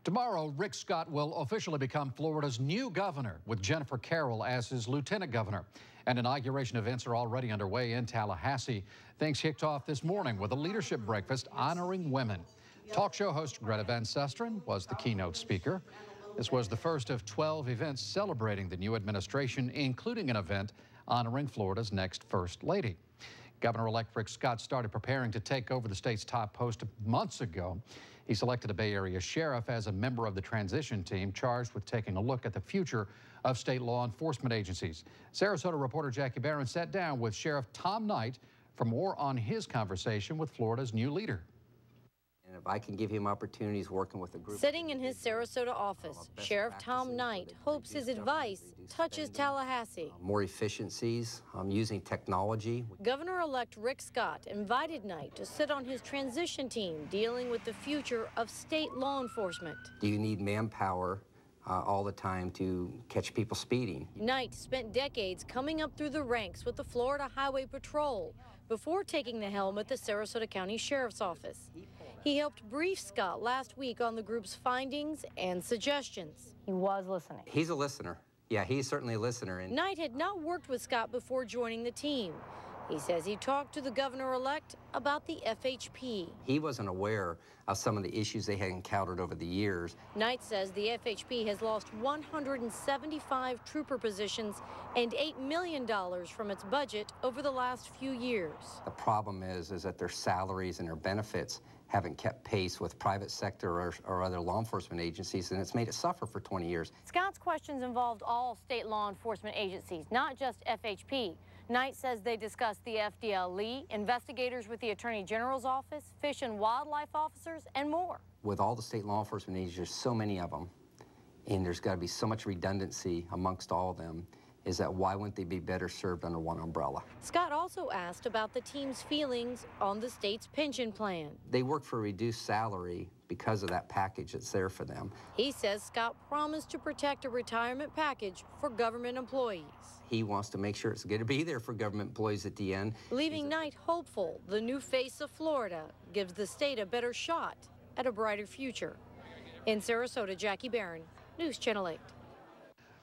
Tomorrow, Rick Scott will officially become Florida's new governor, with Jennifer Carroll as his lieutenant governor. And inauguration events are already underway in Tallahassee. Things kicked off this morning with a leadership breakfast honoring women. Talk show host Greta Van Susteren was the keynote speaker. This was the first of 12 events celebrating the new administration, including an event honoring Florida's next First Lady. Governor-elect Rick Scott started preparing to take over the state's top post months ago. He selected a Bay Area sheriff as a member of the transition team charged with taking a look at the future of state law enforcement agencies. Sarasota reporter Jackie Barron sat down with Sheriff Tom Knight for more on his conversation with Florida's new leader. And if I can give him opportunities working with a group. Sitting in his Sarasota office, Sheriff Tom Knight hopes his advice touches Tallahassee. More efficiencies, using technology. Governor-elect Rick Scott invited Knight to sit on his transition team dealing with the future of state law enforcement. Do you need manpower all the time to catch people speeding? Knight spent decades coming up through the ranks with the Florida Highway Patrol before taking the helm at the Sarasota County Sheriff's Office. He helped brief Scott last week on the group's findings and suggestions. He was listening. He's a listener. Yeah, he's certainly a listener. And Knight had not worked with Scott before joining the team. He says he talked to the governor-elect about the FHP. He wasn't aware of some of the issues they had encountered over the years. Knight says the FHP has lost 175 trooper positions and $8 million from its budget over the last few years. The problem is that their salaries and their benefits haven't kept pace with private sector or other law enforcement agencies, and it's made it suffer for 20 years. Scott's questions involved all state law enforcement agencies, not just FHP. Knight says they discussed the FDLE, investigators with the Attorney General's office, fish and wildlife officers, and more. With all the state law enforcement agencies, there's so many of them, and there's got to be so much redundancy amongst all of them, is that why wouldn't they be better served under one umbrella? Scott also asked about the team's feelings on the state's pension plan. They work for a reduced salary because of that package that's there for them. He says Scott promised to protect a retirement package for government employees. He wants to make sure it's going to be there for government employees at the end. Leaving Knight hopeful the new face of Florida gives the state a better shot at a brighter future. In Sarasota, Jackie Barron, News Channel 8.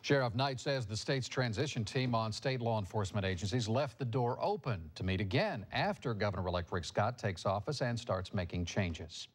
Sheriff Knight says the state's transition team on state law enforcement agencies left the door open to meet again after Governor-elect Rick Scott takes office and starts making changes.